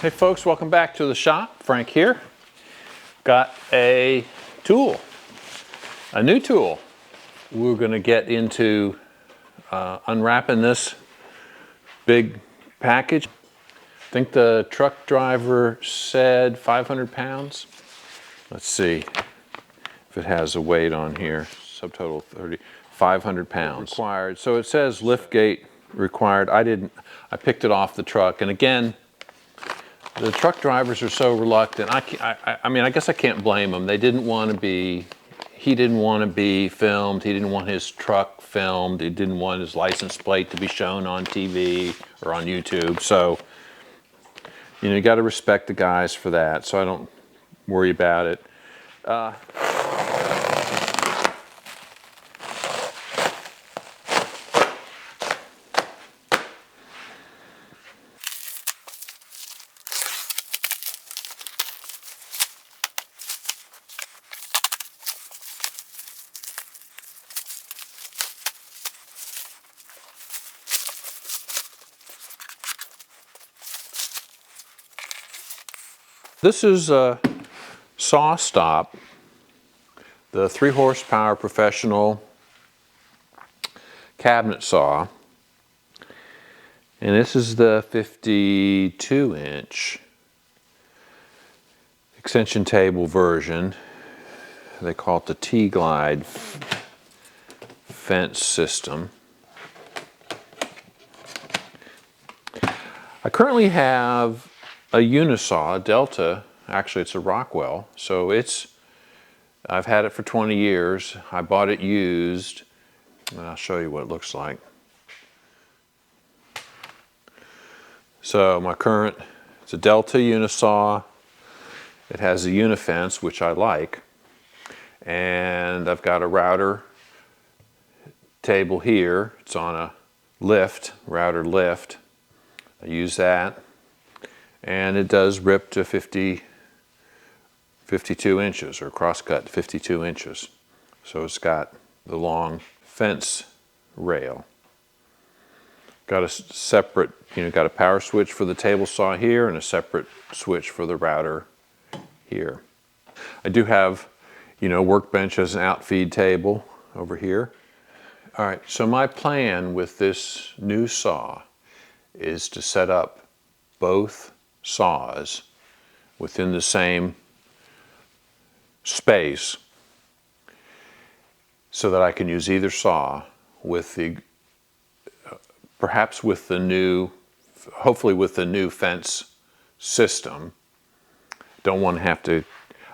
Hey folks, welcome back to the shop. Frank here. Got a tool, a new tool. We're going to get into unwrapping this big package. I think the truck driver said 500 pounds. Let's see if it has a weight on here. Subtotal 500 pounds required. So it says lift gate required. I picked it off the truck, and again, the truck drivers are so reluctant. I mean, I guess I can't blame them. He didn't want to be filmed. He didn't want his truck filmed. He didn't want his license plate to be shown on TV or on YouTube. So, you got to respect the guys for that. So I don't worry about it. This is a Sawstop, the 3 horsepower professional cabinet saw. And this is the 52-inch extension table version. They call it the T-Glide fence system. I currently have a Unisaw, a Delta. Actually, it's a Rockwell. So I've had it for 20 years. I bought it used, and I'll show you what it looks like. So it's a Delta Unisaw. It has a Unifence, which I like. And I've got a router table here. It's on a router lift. I use that. And it does rip to 52 inches, or crosscut 52 inches. So it's got the long fence rail. Got a separate, got a power switch for the table saw here and a separate switch for the router here. I do have, workbench as an outfeed table over here. All right, so my plan with this new saw is to set up both saws within the same space so that I can use either saw with perhaps with the new, hopefully with the new fence system. Don't want to have to,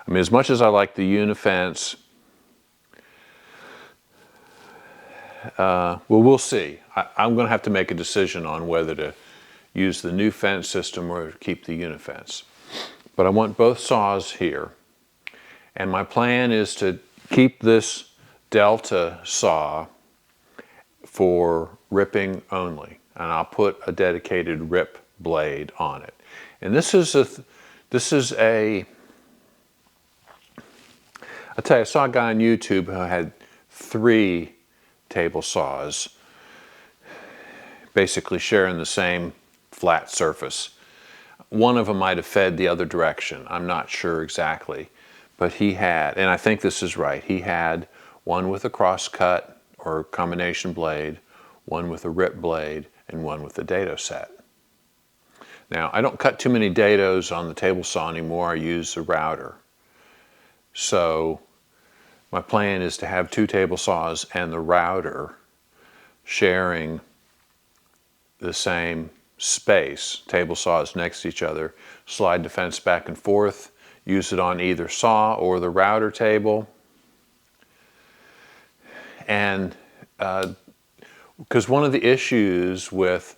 as much as I like the Unifence, well, we'll see. I'm going to have to make a decision on whether to use the new fence system or keep the Unifence. But I want both saws here. And my plan is to keep this Delta saw for ripping only. And I'll put a dedicated rip blade on it. And I'll tell you, I saw a guy on YouTube who had 3 table saws, basically sharing the same flat surface. One of them might have fed the other direction. I'm not sure exactly, but he had, and I think this is right, he had one with a crosscut or combination blade, one with a rip blade, and one with a dado set. Now, I don't cut too many dados on the table saw anymore. I use a router. So my plan is to have 2 table saws and the router sharing the same space, table saws next to each other, slide the fence back and forth, use it on either saw or the router table. And because one of the issues with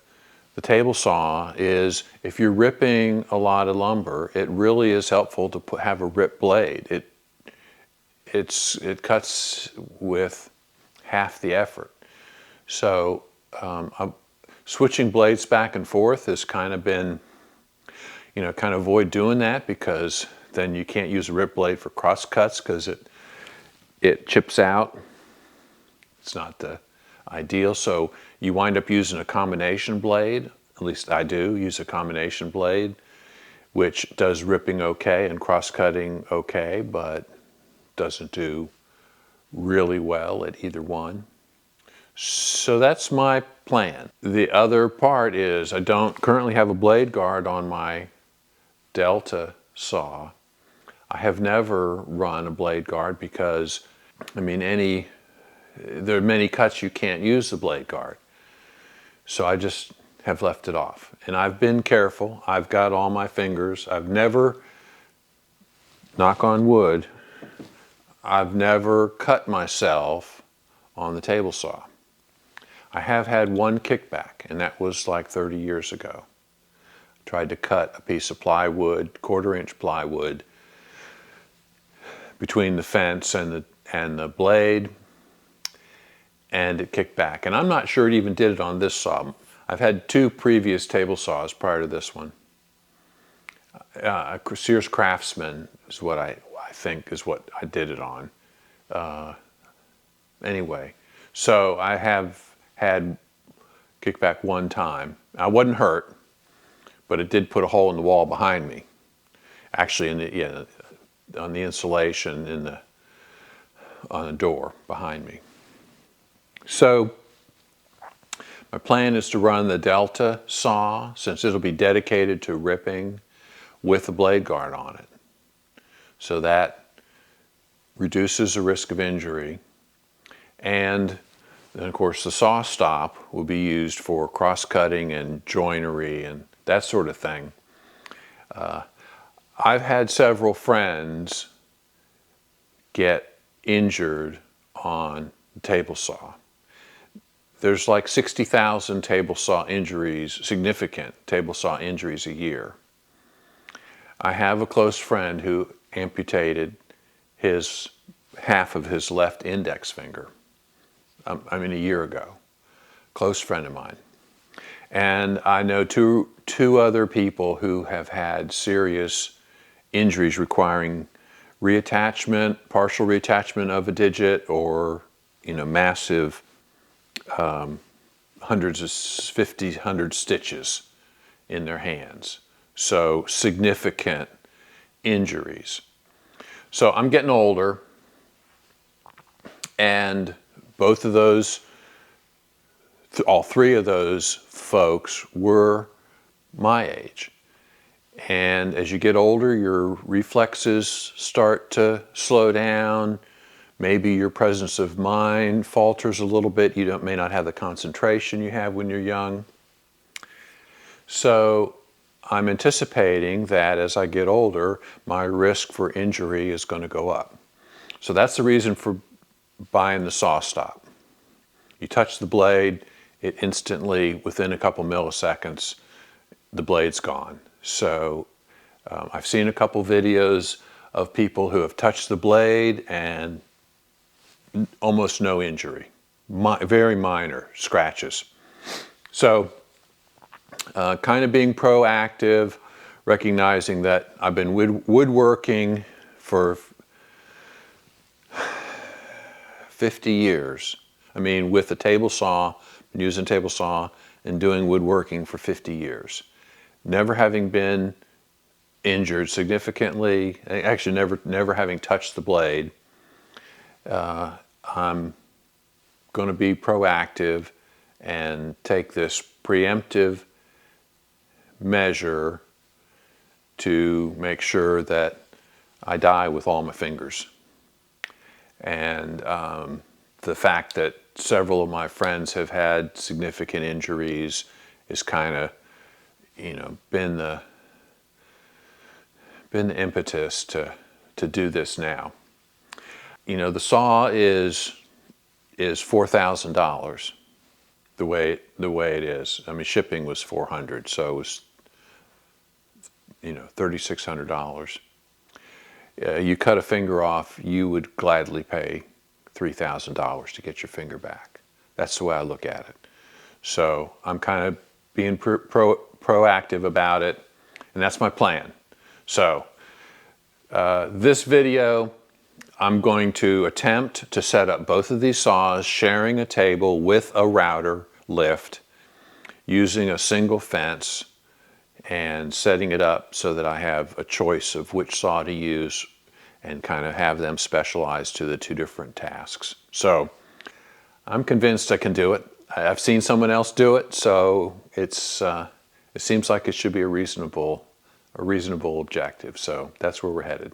the table saw is if you're ripping a lot of lumber, it really is helpful to have a rip blade. It cuts with half the effort. So switching blades back and forth has kind of been, kind of avoid doing that, because then you can't use a rip blade for cross cuts because it chips out. It's not the ideal. So you wind up using a combination blade. At least I do use a combination blade which does ripping okay and cross-cutting okay, but doesn't do really well at either one. So that's my plan. The other part is I don't currently have a blade guard on my Delta saw. I have never run a blade guard because, I mean, there are many cuts you can't use the blade guard. So I just have left it off. And I've been careful. I've got all my fingers. I've never, knock on wood, I've never cut myself on the table saw. I have had one kickback, and that was like 30 years ago. Tried to cut a piece of plywood, 1/4-inch plywood, between the fence and the blade, and it kicked back. And I'm not sure it even did it on this saw. I've had 2 previous table saws prior to this one. Sears Craftsman is what I think is what I did it on. Anyway, so I have had kickback one time. I wasn't hurt, but it did put a hole in the wall behind me. Actually, on the insulation on the door behind me. So my plan is to run the Delta saw, since it'll be dedicated to ripping, with a blade guard on it. So that reduces the risk of injury. And then of course the Sawstop will be used for cross-cutting and joinery and that sort of thing. I've had several friends get injured on the table saw. There's like 60,000 table saw injuries, significant table saw injuries a year. I have a close friend who amputated half of his left index finger. I mean, a year ago. Close friend of mine. And I know two other people who have had serious injuries requiring reattachment, partial reattachment of a digit, or massive hundred stitches in their hands. So significant injuries. So I'm getting older, and both of those, all 3 of those folks were my age. And as you get older, your reflexes start to slow down. Maybe your presence of mind falters a little bit. You may not have the concentration you have when you're young. So I'm anticipating that as I get older, my risk for injury is going to go up. So that's the reason for buying the Sawstop. You touch the blade, it instantly, within a couple milliseconds, the blade's gone. So I've seen a couple videos of people who have touched the blade and almost no injury, very minor scratches. So kind of being proactive, recognizing that I've been woodworking for 50 years. I mean, with the table saw, been using table saw and doing woodworking for 50 years. Never having been injured significantly, actually never having touched the blade. I'm going to be proactive and take this preemptive measure to make sure that I die with all my fingers. And the fact that several of my friends have had significant injuries is kind of, been the impetus to do this now. The saw is $4,000 the way it is. I mean, shipping was $400, so it was $3,600. You cut a finger off, you would gladly pay $3,000 to get your finger back. That's the way I look at it. So I'm kind of being proactive about it, and that's my plan. So this video, I'm going to attempt to set up both of these saws, sharing a table with a router lift, using a single fence and setting it up so that I have a choice of which saw to use and kind of have them specialized to the two different tasks. So I'm convinced I can do it. I've seen someone else do it, so it seems like it should be a reasonable objective. So that's where we're headed.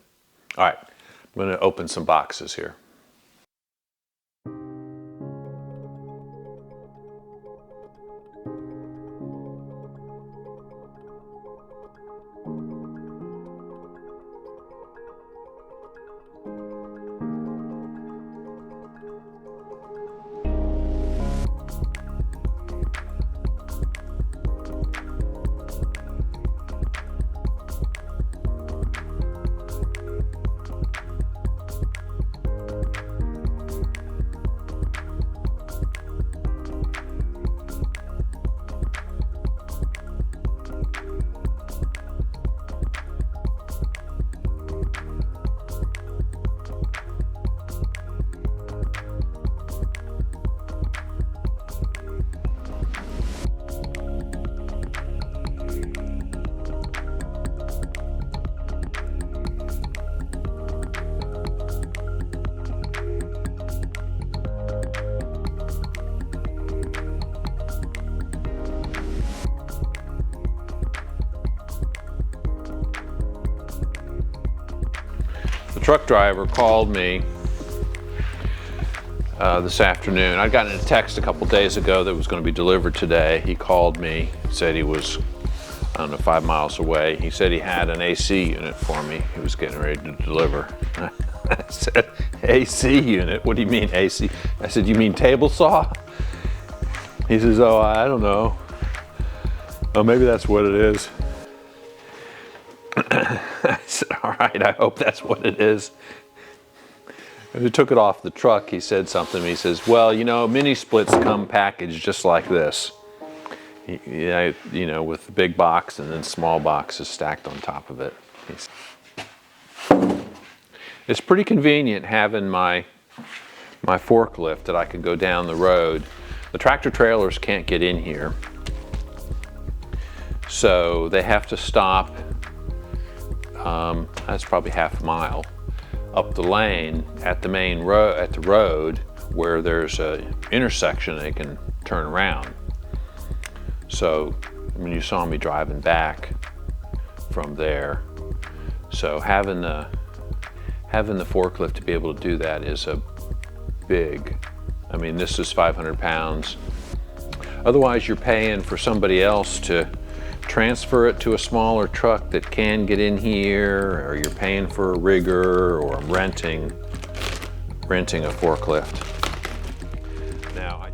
All right, I'm going to open some boxes here. The truck driver called me this afternoon. I'd gotten a text a couple days ago that was going to be delivered today. He called me, said he was, I don't know, 5 miles away. He said he had an AC unit for me. He was getting ready to deliver. I said, AC unit? What do you mean AC? I said, you mean table saw? He says, oh, I don't know. Oh, maybe that's what it is. I said, all right, I hope that's what it is. When he took it off the truck, he said something. He says, well, you know, mini splits come packaged just like this. You know, with the big box and then small boxes stacked on top of it. It's pretty convenient having my forklift that I can go down the road. The tractor trailers can't get in here, so they have to stop. That's probably half a mile up the lane at the main road, at the road where there's an intersection they can turn around. So when you saw me driving back from there, so having the forklift to be able to do that is a big. I mean, this is 500 pounds. Otherwise, you're paying for somebody else to transfer it to a smaller truck that can get in here, or you're paying for a rigger, or renting a forklift. Now,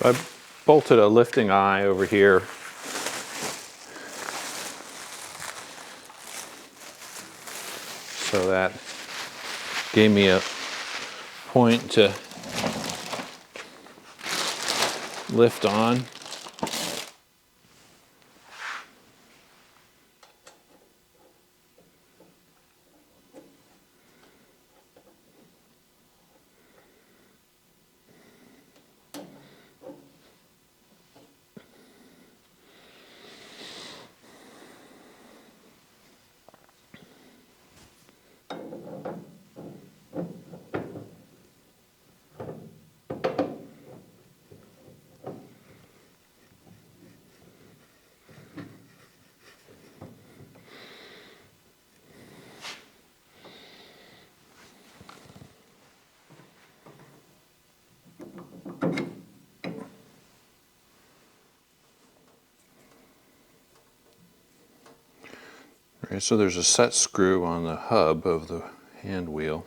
so I bolted a lifting eye over here. So that gave me a point to lift on. So there's a set screw on the hub of the hand wheel.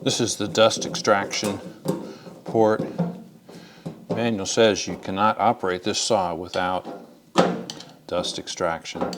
This is the dust extraction port. The manual says you cannot operate this saw without dust extraction.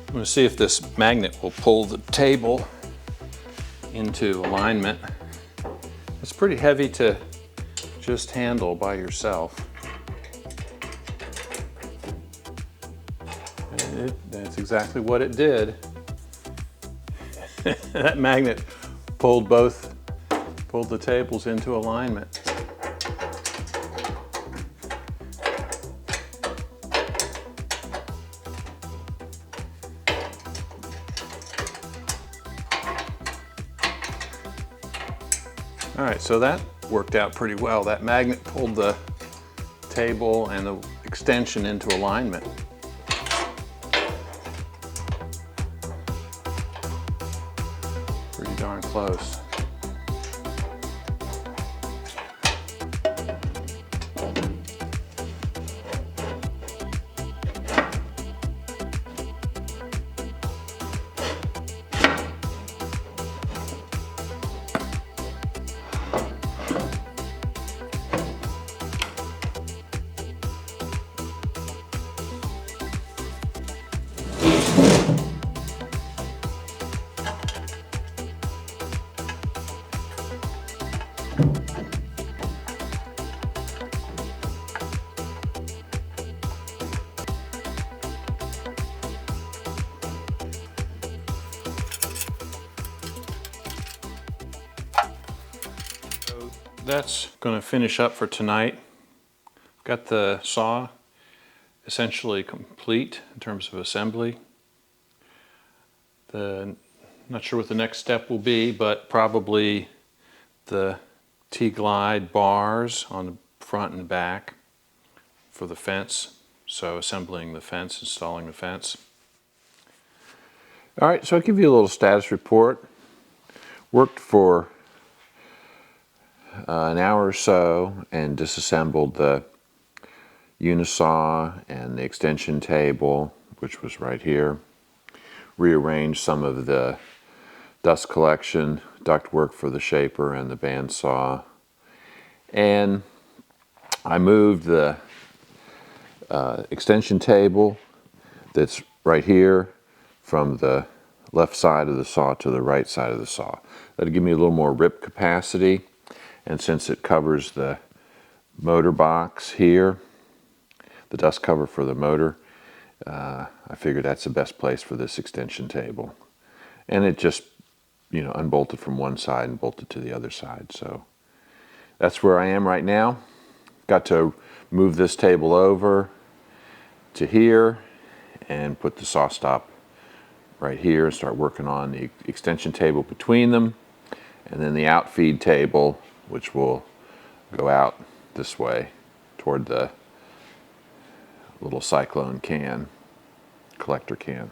I'm going to see if this magnet will pull the table into alignment. It's pretty heavy to just handle by yourself. That's exactly what it did. That magnet pulled the tables into alignment. All right, so that worked out pretty well. That magnet pulled the table and the extension into alignment. Pretty darn close. That's going to finish up for tonight. Got the saw essentially complete in terms of assembly. Not sure what the next step will be, but probably the T-glide bars on the front and back for the fence. So assembling the fence, installing the fence. All right, so I'll give you a little status report. Worked for an hour or so and disassembled the Unisaw and the extension table, which was right here. Rearranged some of the dust collection, ductwork for the shaper and the bandsaw. And I moved the extension table that's right here from the left side of the saw to the right side of the saw. That'll give me a little more rip capacity, and since it covers the motor box here, the dust cover for the motor, I figured that's the best place for this extension table. And it just, unbolted from one side and bolted to the other side. So that's where I am right now. Got to move this table over to here and put the Sawstop right here and start working on the extension table between them, and then the outfeed table, which will go out this way toward the little cyclone can, collector can.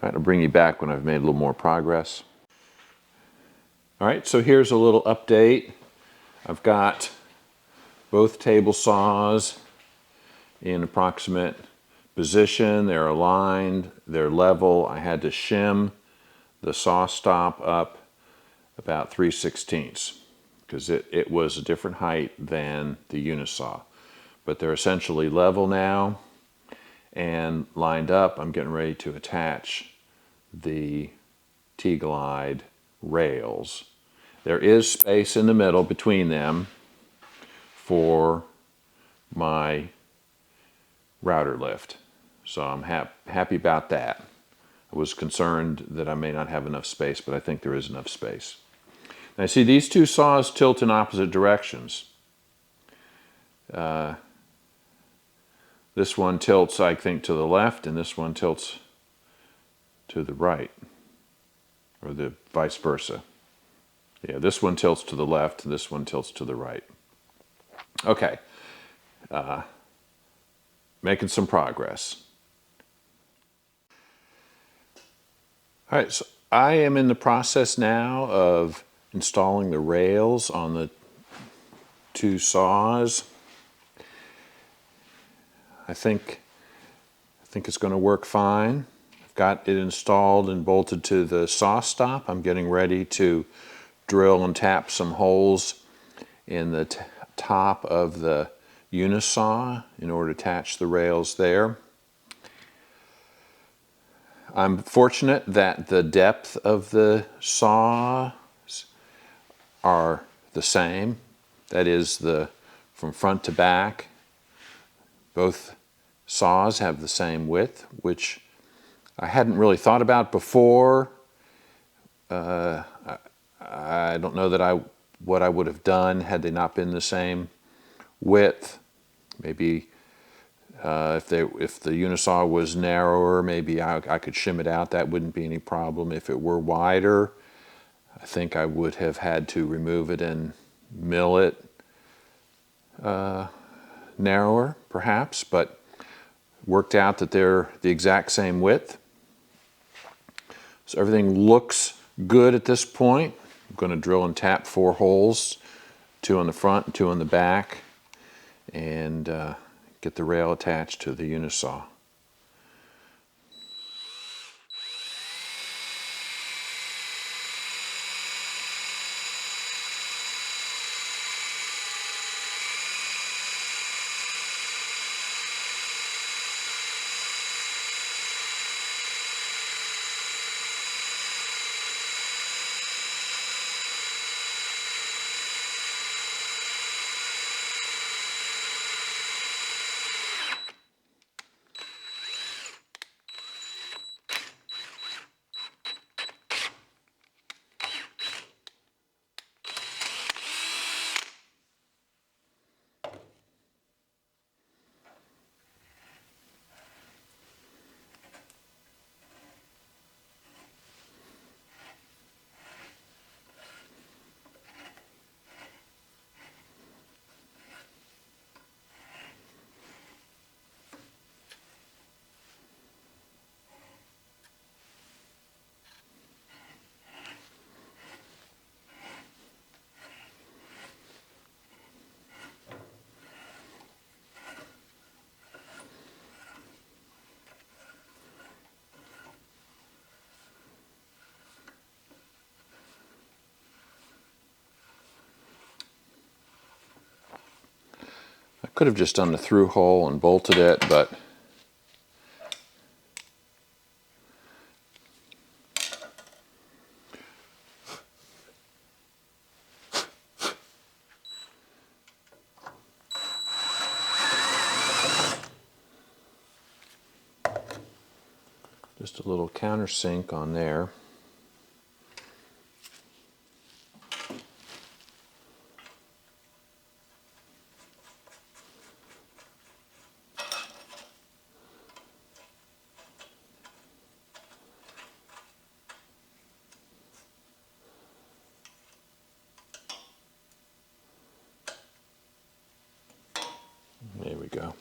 All right, I'll bring you back when I've made a little more progress. All right, so here's a little update. I've got both table saws in approximate position. They're aligned, they're level. I had to shim the Sawstop up about 3/16 because it was a different height than the Unisaw. But they're essentially level now and lined up. I'm getting ready to attach the T-glide rails. There is space in the middle between them for my router lift. So I'm happy about that. I was concerned that I may not have enough space, but I think there is enough space. Now see, these two saws tilt in opposite directions. This one tilts, I think, to the left, and this one tilts to the right, or the vice versa. Yeah, this one tilts to the left, and this one tilts to the right. Okay, making some progress. All right, so I am in the process now of installing the rails on the two saws. I think it's going to work fine. I've got it installed and bolted to the Sawstop. I'm getting ready to drill and tap some holes in the top of the Unisaw in order to attach the rails there. I'm fortunate that the depth of the saws are the same. That is, from front to back, both saws have the same width, which I hadn't really thought about before. I don't know that what I would have done had they not been the same width. Maybe if the Unisaw was narrower, maybe I could shim it out. That wouldn't be any problem. If it were wider, I think I would have had to remove it and mill it narrower, perhaps, but worked out that they're the exact same width. So everything looks good at this point. I'm going to drill and tap 4 holes, 2 on the front and 2 on the back, and get the rail attached to the Unisaw. Could have just done the through hole and bolted it, but just a little countersink on there. There we go.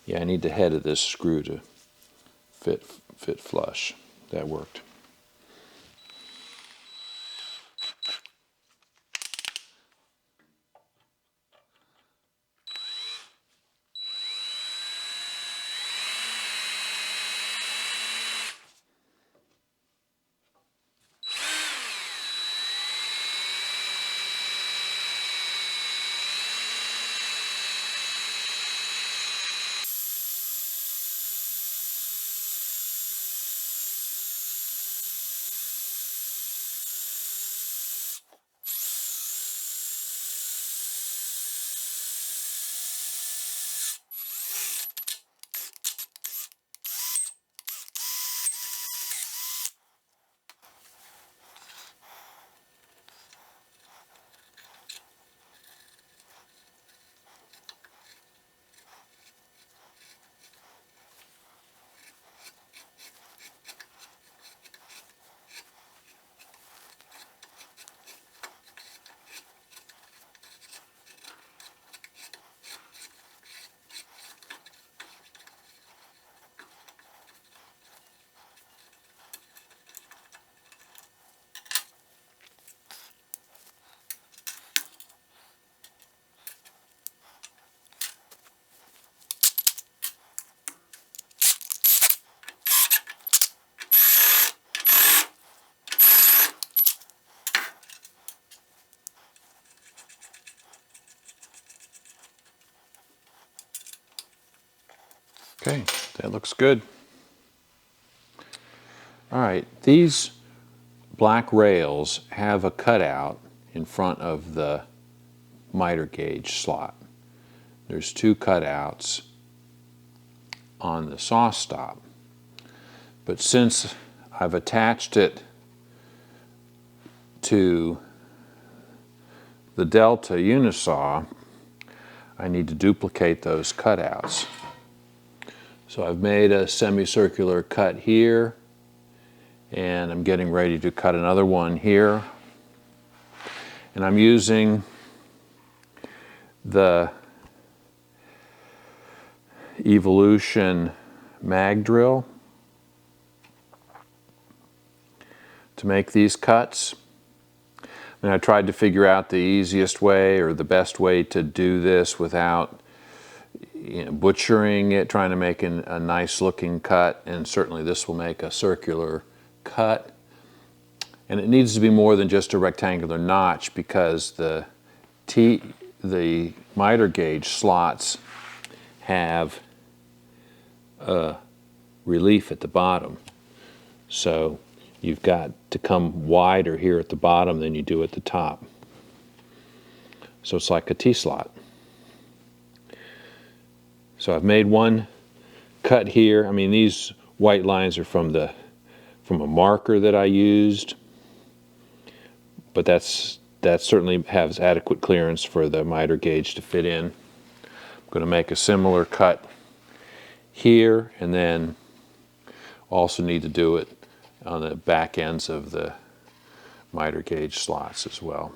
Yeah, I need the head of this screw to fit flush. That worked. Okay, that looks good. All right, these black rails have a cutout in front of the miter gauge slot. There's two cutouts on the Sawstop, but since I've attached it to the Delta Unisaw, I need to duplicate those cutouts. So I've made a semicircular cut here, and I'm getting ready to cut another one here. And I'm using the Evolution mag drill to make these cuts. And I tried to figure out the easiest way or the best way to do this without butchering it, trying to make a nice looking cut, and certainly this will make a circular cut. And it needs to be more than just a rectangular notch because the miter gauge slots have a relief at the bottom. So you've got to come wider here at the bottom than you do at the top. So it's like a T-slot. So I've made one cut here. I mean, these white lines are from a marker that I used, but that certainly has adequate clearance for the miter gauge to fit in. I'm going to make a similar cut here, and then also need to do it on the back ends of the miter gauge slots as well.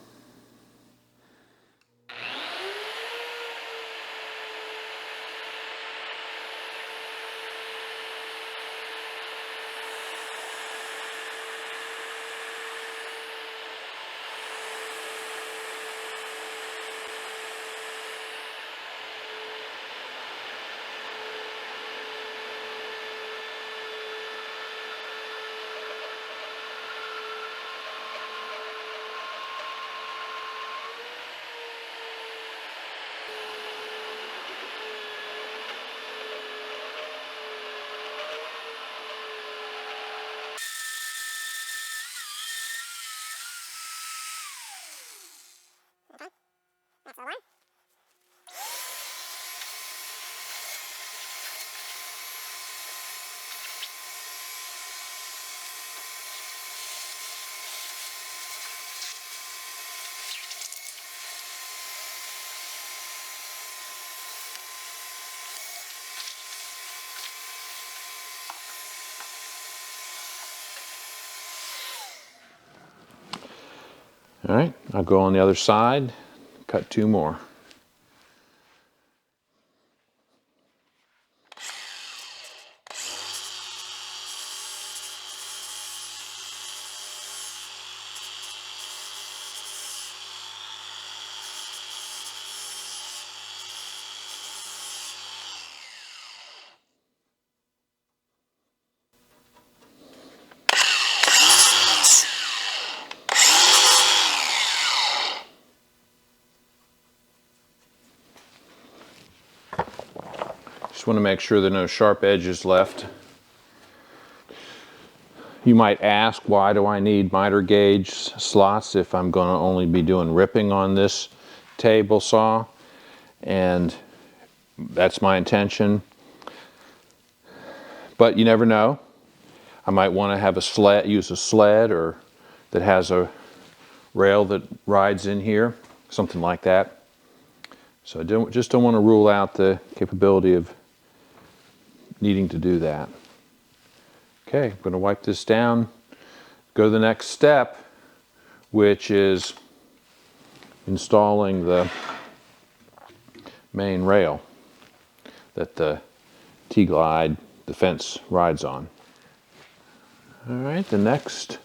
All right, I'll go on the other side, cut 2 more. Just want to make sure there are no sharp edges left. You might ask, why do I need miter gauge slots if I'm going to only be doing ripping on this table saw? And that's my intention. But you never know. I might want to have a sled, use a sled or that has a rail that rides in here, something like that. So I just don't want to rule out the capability of needing to do that. Okay, I'm going to wipe this down, go to the next step, which is installing the main rail that the T-Glide, the fence, rides on. All right, the next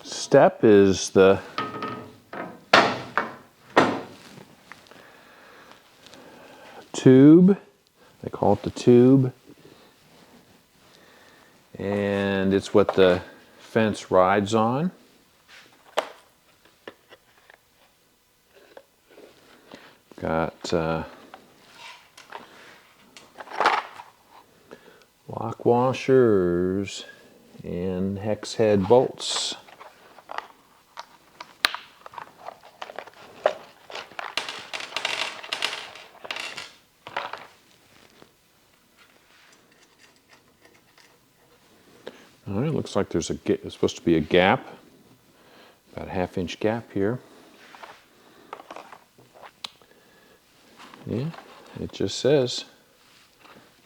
step is the tube. They call it the tube. And it's what the fence rides on. Got lock washers and hex head bolts. All right, looks like there's supposed to be a gap, about a 1/2 inch gap here. Yeah, it just says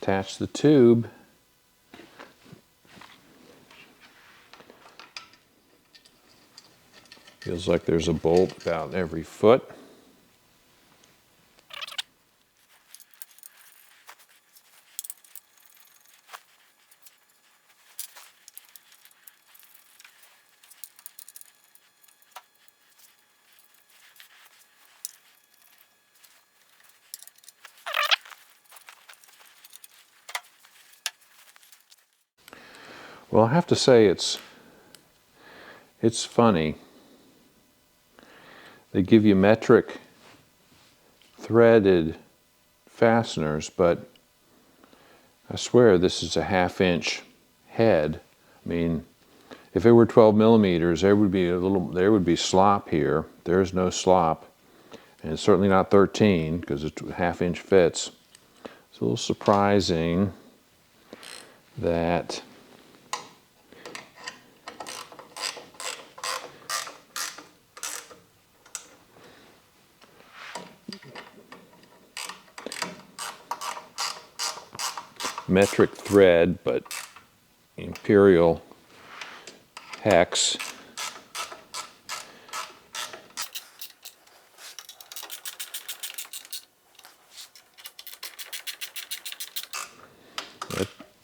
attach the tube. Feels like there's a bolt about every foot. Well, I have to say it's funny. They give you metric threaded fasteners, but I swear this is a 1/2 inch head. I mean, if it were 12 millimeters, there would be slop here. There's no slop, and it's certainly not 13 because it's 1/2 inch fits. It's a little surprising that metric thread, but imperial hex.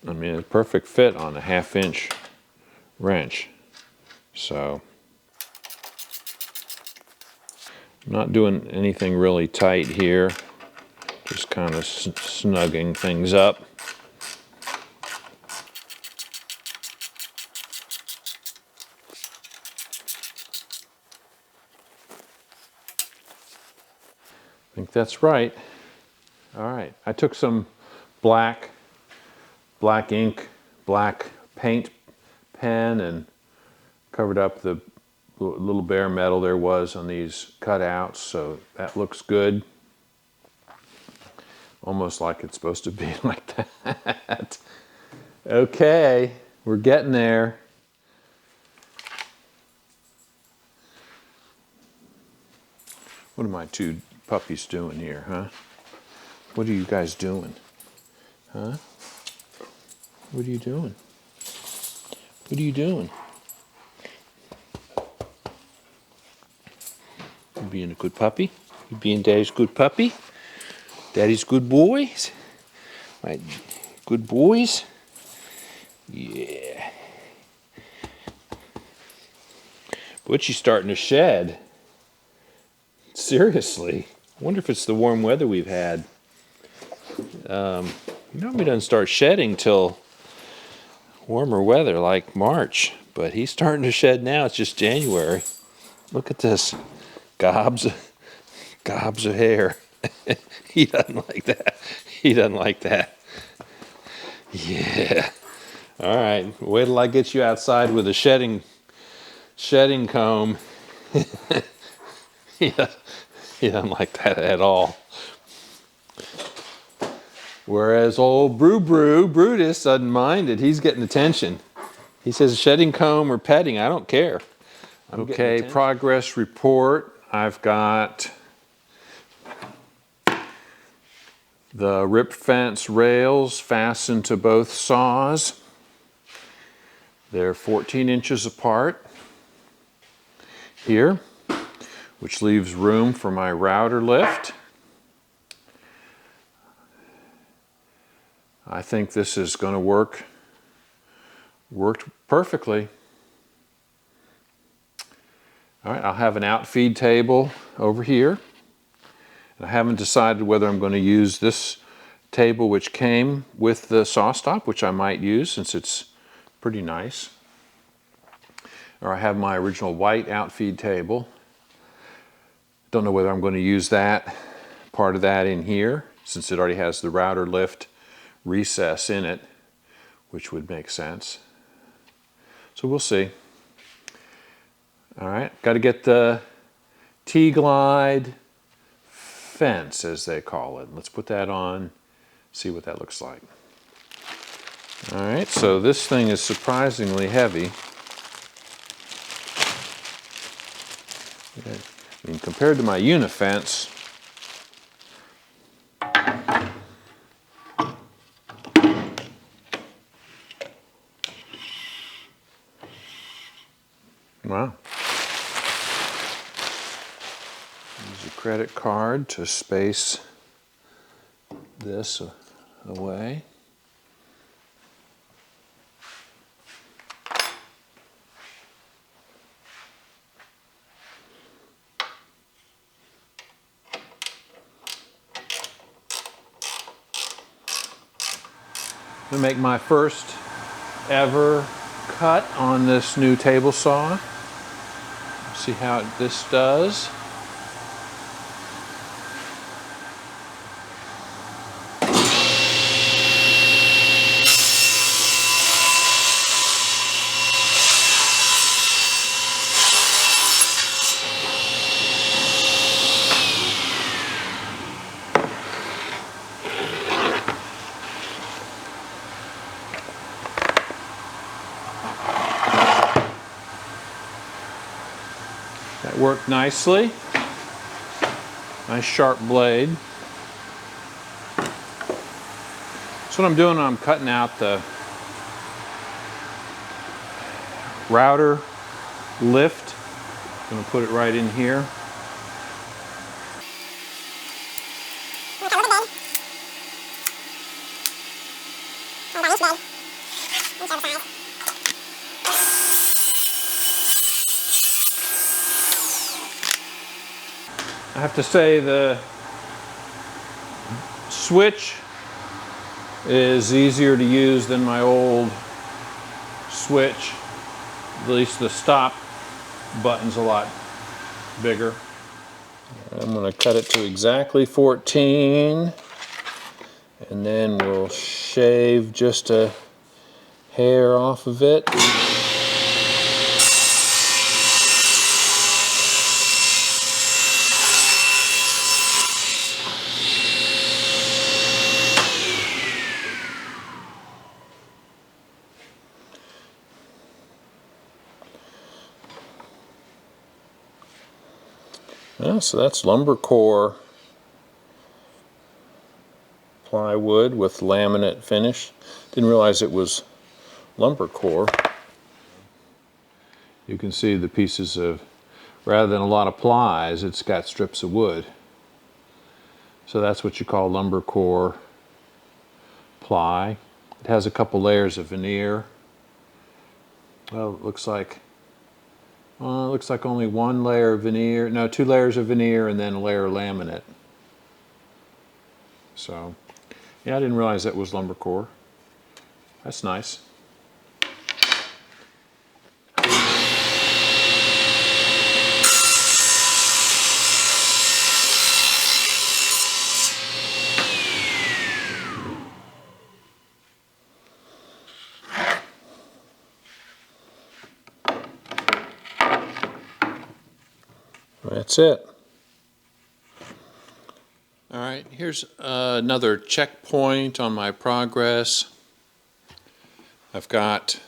I mean, a perfect fit on a 1/2 inch wrench. So I'm not doing anything really tight here, just kind of snugging things up. I think that's right. All right, I took some black ink, black paint pen and covered up the little bare metal there was on these cutouts, so that looks good. Almost like it's supposed to be like that. Okay, we're getting there. What are my 2 puppies doing here, huh? What are you guys doing? Huh? What are you doing? What are you doing? being a good puppy. You being Daddy's good puppy. Daddy's good boys. Right, good boys. Yeah. Butchie's starting to shed. Seriously. I wonder if it's the warm weather we've had. He normally doesn't start shedding till warmer weather like March, but he's starting to shed now. It's just January. Look at this. Gobs of hair. He doesn't like that. He doesn't like that. Yeah. All right. Wait till I get you outside with a shedding comb. He doesn't like that at all. Whereas old Brutus doesn't mind it. He's getting attention. He says shedding comb or petting, I don't care. Okay, progress report. I've got the rip fence rails fastened to both saws. They're 14 inches apart here, which leaves room for my router lift. I think this is going to worked perfectly. All right, I'll have an outfeed table over here. And I haven't decided whether I'm going to use this table which came with the Sawstop, which I might use since it's pretty nice. Or I have my original white outfeed table. Don't know whether I'm going to use that, part of that in here, since it already has the router lift recess in it, which would make sense. So we'll see. All right, got to get the T-glide fence, as they call it. Let's put that on, see what that looks like. All right, so this thing is surprisingly heavy. I mean, compared to my Unifence, wow. Use a credit card to space this away. I'm going to make my first ever cut on this new table saw. See how this does. That worked nicely. Nice sharp blade. So what I'm doing, I'm cutting out the router lift. I'm going to put it right in here. I have to say the switch is easier to use than my old switch. At least the stop button's a lot bigger. I'm going to cut it to exactly 14, and then we'll shave just a hair off of it. Yeah, so that's lumber core plywood with laminate finish. Didn't realize it was lumber core. You can see the pieces of rather than a lot of plies, it's got strips of wood. So that's what you call lumber core ply. It has a couple layers of veneer. Well, it looks like only one layer of veneer. No, 2 layers of veneer and then a layer of laminate. So, yeah, I didn't realize that was lumber core. That's nice. That's it. All right, here's another checkpoint on my progress. I've got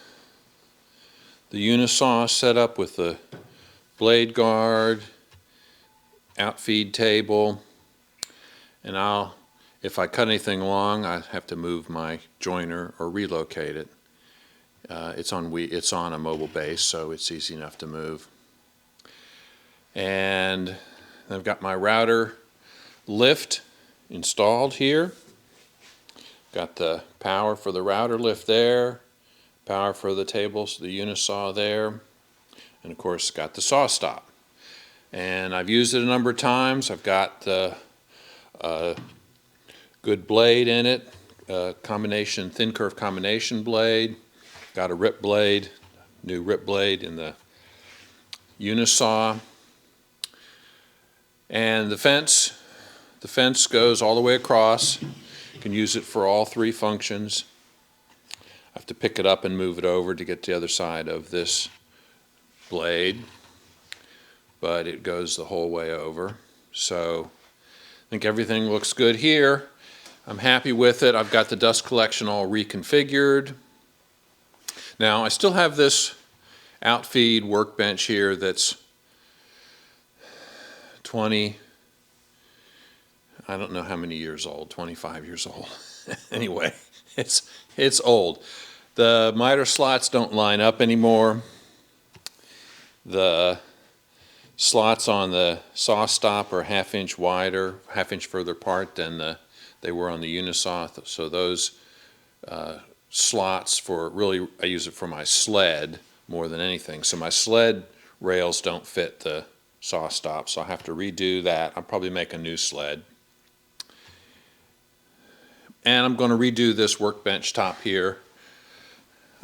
the Unisaw set up with the blade guard, outfeed table, and if I cut anything long, I have to move my joiner or relocate it. It's on a mobile base, so it's easy enough to move. And I've got my router lift installed here. Got the power for the router lift there, power for the tables, the Unisaw there, and of course got the Sawstop. And I've used it a number of times. I've got the good blade in it, thin curve combination blade. Got a rip blade, new rip blade in the Unisaw. And the fence goes all the way across. You can use it for all 3 functions. I have to pick it up and move it over to get to the other side of this blade, but it goes the whole way over. So I think everything looks good here. I'm happy with it. I've got the dust collection all reconfigured. Now I still have this outfeed workbench here that's 20, I don't know how many years old, 25 years old. Anyway, it's old. The miter slots don't line up anymore. The slots on the Sawstop are ½ inch wider, ½ inch further apart than they were on the Unisaw. So those slots I use it for my sled more than anything. So my sled rails don't fit the Sawstop, so I'll have to redo that. I'll probably make a new sled. And I'm going to redo this workbench top here.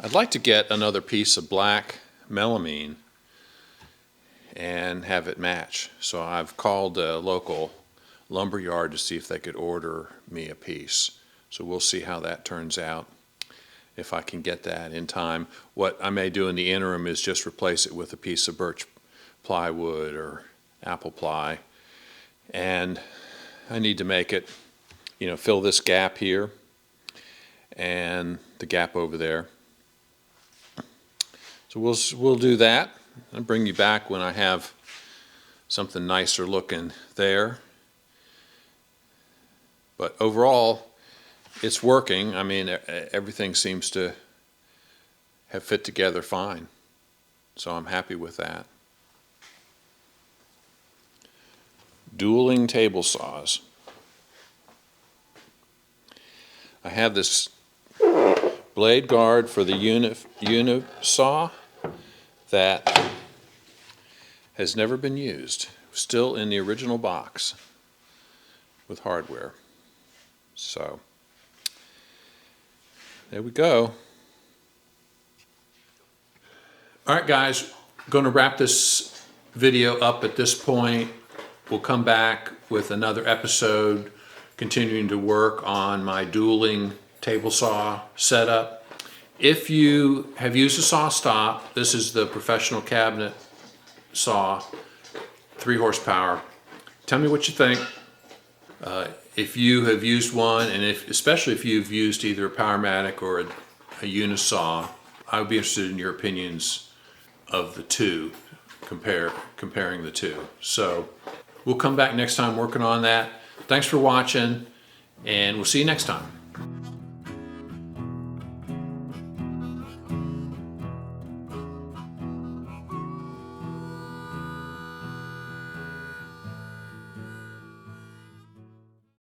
I'd like to get another piece of black melamine and have it match. So I've called a local lumber yard to see if they could order me a piece. So we'll see how that turns out, if I can get that in time. What I may do in the interim is just replace it with a piece of birch plywood or apple ply. And I need to make it, fill this gap here and the gap over there. So we'll do that. I'll bring you back when I have something nicer looking there. But overall, it's working. I mean, everything seems to have fit together fine. So I'm happy with that. Dueling table saws. I have this blade guard for the Unisaw that has never been used. Still in the original box with hardware. So there we go. All right, guys, I'm going to wrap this video up at this point. We'll come back with another episode continuing to work on my dueling table saw setup. If you have used a Sawstop, this is the professional cabinet saw, 3 horsepower. Tell me what you think. If you have used one, and especially if you've used either a Powermatic or a Unisaw, I would be interested in your opinions of the two, comparing the two. So we'll come back next time working on that. Thanks for watching, and we'll see you next time.